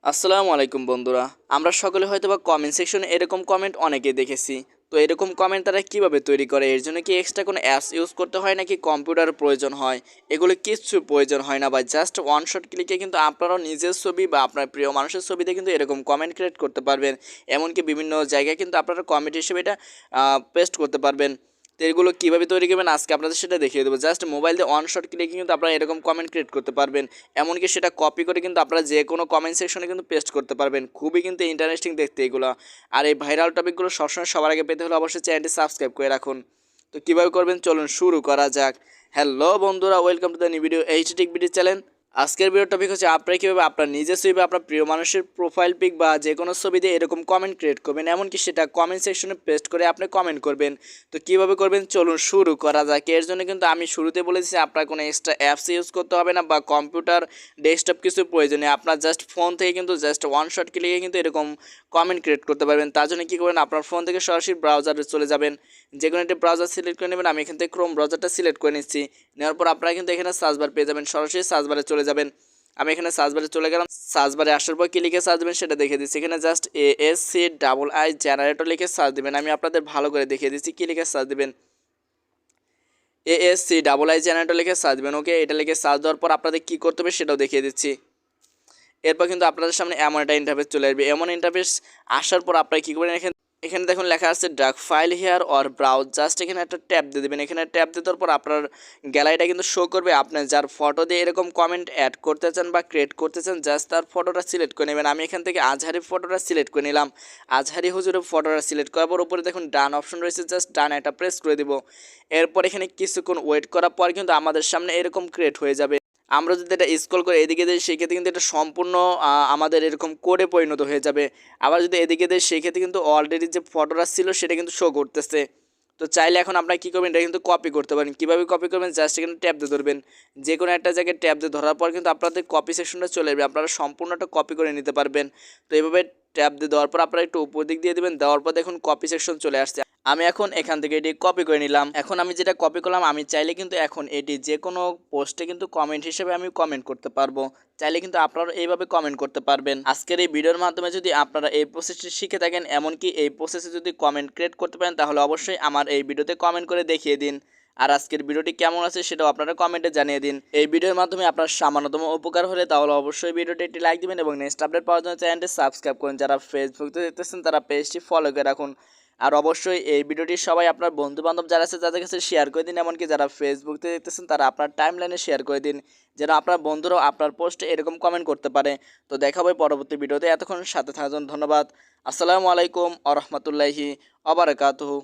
আসসালামু আলাইকুম বন্ধুরা। আমরা সকলে হয়তোবা কমেন্ট সেকশনে এরকম কমেন্ট অনেকেই দেখেছি। তো এরকম কমেন্ট তারা কীভাবে তৈরি করে? এর জন্য কি এক্সট্রা কোনো অ্যাপস ইউজ করতে হয় নাকি কম্পিউটারের প্রয়োজন হয়? এগুলো কিচ্ছু প্রয়োজন হয় না ভাই। জাস্ট ওয়ান শট ক্লিকে কিন্তু আপনারাও নিজের ছবি বা আপনার প্রিয় মানুষের ছবিতে কিন্তু এরকম কমেন্ট ক্রিয়েট করতে পারবেন। এমনকি বিভিন্ন জায়গায় কিন্তু আপনারা কমেন্ট হিসেবে এটা পেস্ট করতে পারবেন। তো এগুলো কীভাবে তৈরি করবেন আজকে আপনাদের সেটা দেখিয়ে দেবো। জাস্ট মোবাইল দিয়ে ওয়ান শট ক্লিকে কিন্তু আপনারা এরকম কমেন্ট ক্রিয়েট করতে পারবেন। এমনকি সেটা কপি করে কিন্তু আপনারা যে কোনো কমেন্ট সেকশনে কিন্তু পেস্ট করতে পারবেন। খুবই কিন্তু ইন্টারেস্টিং দেখতে এগুলো। আর এই ভাইরাল টপিকগুলো সবসময় সবার আগে পেতে হলে অবশ্যই চ্যানেলটি সাবস্ক্রাইব করে রাখুন। তো কীভাবে করবেন চলুন শুরু করা যাক। হ্যালো বন্ধুরা, welcome to the new video hdtechbd channel. আজকের ভিডিও টপিক হচ্ছে আপনারা কীভাবে আপনার নিজের ছবি বা আপনার প্রিয় মানুষের প্রোফাইল পিক বা যে কোনো ছবি দিয়ে এরকম কমেন্ট ক্রিয়েট করবেন, এমনকি সেটা কমেন্ট সেকশনে পেস্ট করে আপনি কমেন্ট করবেন। তো কীভাবে করবেন চলুন শুরু করা যাক। এর জন্য কিন্তু আমি শুরুতে বলেছি আপনার কোনো এক্সট্রা অ্যাপস ইউজ করতে হবে না বা কম্পিউটার ডেস্কটপ কিছু প্রয়োজন নেই। আপনার জাস্ট ফোন থেকে কিন্তু জাস্ট ওয়ান শট ক্লিকে কিন্তু এরকম কমেন্ট ক্রিয়েট করতে পারবেন। তার জন্য কী করবেন, আপনার ফোন থেকে সরাসরি ব্রাউজারে চলে যাবেন। যে কোনো একটি ব্রাউজার সিলেক্ট করে নেবেন। আমি এখান থেকে ক্রোম ব্রাউজারটা সিলেক্ট করে নিচ্ছি। নেওয়ার পর আপনারা কিন্তু এখানে সার্চবার পেয়ে যাবেন, সরাসরি সার্চবারে চলে যাবেন। আমি এখানে সার্চবারে চলে গেলাম। সার্চবারে আসার পর কী লিখে সার্চ দেবেন সেটা দেখিয়ে দিচ্ছি। এখানে জাস্ট ASCII জেনারেটর লিখে সার্চ দেবেন। আমি আপনাদের ভালো করে দেখিয়ে দিচ্ছি কী লিখে সার্চ দেবেন। ASCII জেনারেটর লিখে সার্চ দেবেন। ওকে, এটা লিখে সার্চ দেওয়ার পর আপনাদের কী করতে হবে সেটাও দেখিয়ে দিচ্ছি। এরপর কিন্তু আপনাদের সামনে এমন একটা ইন্টারফেস চলে আসবে। এমন ইন্টারফেস আসার পর আপনারা কী করবেন, এখানে দেখুন লেখা আছে drug file hair or browse. Just এখানে একটা ট্যাপ দিয়ে দেবেন। এখানে ট্যাপ দিয়ে দেওয়ার পর আপনার গ্যালারিটা কিন্তু শো করবে। আপনি যার ফটো দিয়ে এরকম কমেন্ট অ্যাড করতে চান বা ক্রিয়েট করতে চান, জাস্ট তার ফটোটা সিলেক্ট করে নেবেন। আমি এখান থেকে আজহারি ফটোটা সিলেক্ট করে নিলাম। আজহারি হুজুরের ফটোটা সিলেক্ট করার পর উপরে দেখুন ডান অপশন রয়েছে, জাস্ট ডান একটা প্রেস করে দেবো। এরপর এখানে কিছুক্ষণ ওয়েট করার পর কিন্তু আমাদের সামনে এরকম ক্রিয়েট হয়ে যাবে। আমরা যদি এটা স্ক্রল করে এদিকে দিই সেক্ষেত্রে কিন্তু এটা সম্পূর্ণ আমাদের এরকম কোডে পরিণত হয়ে যাবে। আবার যদি এদিকে দিই সেক্ষেত্রে কিন্তু অলরেডি যে ফটোটা ছিল সেটা কিন্তু শো করতেছে। তো চাইলে এখন আপনারা কী করবেন, এটা কিন্তু কপি করতে পারেন। কীভাবে কপি করবেন, জাস্ট এখানে ট্যাপ দিয়ে ধরবেন। যে কোনো একটা জায়গায় ট্যাপ দিয়ে ধরার পর কিন্তু আপনাদের কপি সেকশনটা চলে যাবে। আপনারা সম্পূর্ণটা কপি করে নিতে পারবেন। তো এইভাবে ট্যাপ দিয়ে দেওয়ার পর আপনারা একটু উপর দিক দিয়ে দেবেন। দেওয়ার পর দেখুন কপি সেকশন চলে আসছে। আমি এখন এখান থেকে এটি কপি করে নিলাম। এখন আমি যেটা কপি করলাম, আমি চাইলে কিন্তু এখন এটি যে কোনো পোস্টে কিন্তু কমেন্ট হিসেবে আমি কমেন্ট করতে পারবো। চাইলে কিন্তু আপনারা এইভাবে কমেন্ট করতে পারবেন। আজকের এই ভিডিওর মাধ্যমে যদি আপনারা এই প্রসেসটি শিখে থাকেন, এমনকি এই প্রসেসে যদি কমেন্ট ক্রিয়েট করতে পারেন, তাহলে অবশ্যই আমার এই ভিডিওতে কমেন্ট করে দেখিয়ে দিন। আর আজকের ভিডিওটি কেমন আছে সেটাও আপনারা কমেন্টে জানিয়ে দিন। এই ভিডিওর মাধ্যমে আপনার সামান্যতম উপকার হলে তাহলে অবশ্যই ভিডিওটি একটি লাইক দিবেন এবং নেক্সট আপডেট পাওয়ার জন্য চ্যানেলটি সাবস্ক্রাইব করুন। যারা ফেসবুকে দেখতেছেন তারা পেজটি ফলো করে রাখুন। আর অবশ্যই এই ভিডিওটি সবাই আপনার বন্ধুবান্ধব যারা আছে তাদের কাছে শেয়ার করে দিন। এমনকি যারা ফেসবুকে দেখতেছেন তারা আপনার টাইমলাইনে শেয়ার করে দিন, যেন আপনার বন্ধুরাও আপনার পোস্টে এরকম কমেন্ট করতে পারে। তো দেখা হবে পরবর্তী ভিডিওতে। এতক্ষণ সাথে থাকার জন্য ধন্যবাদ। আসসালামু আলাইকুম ওয়া রাহমাতুল্লাহি ওয়া বারাকাতুহু।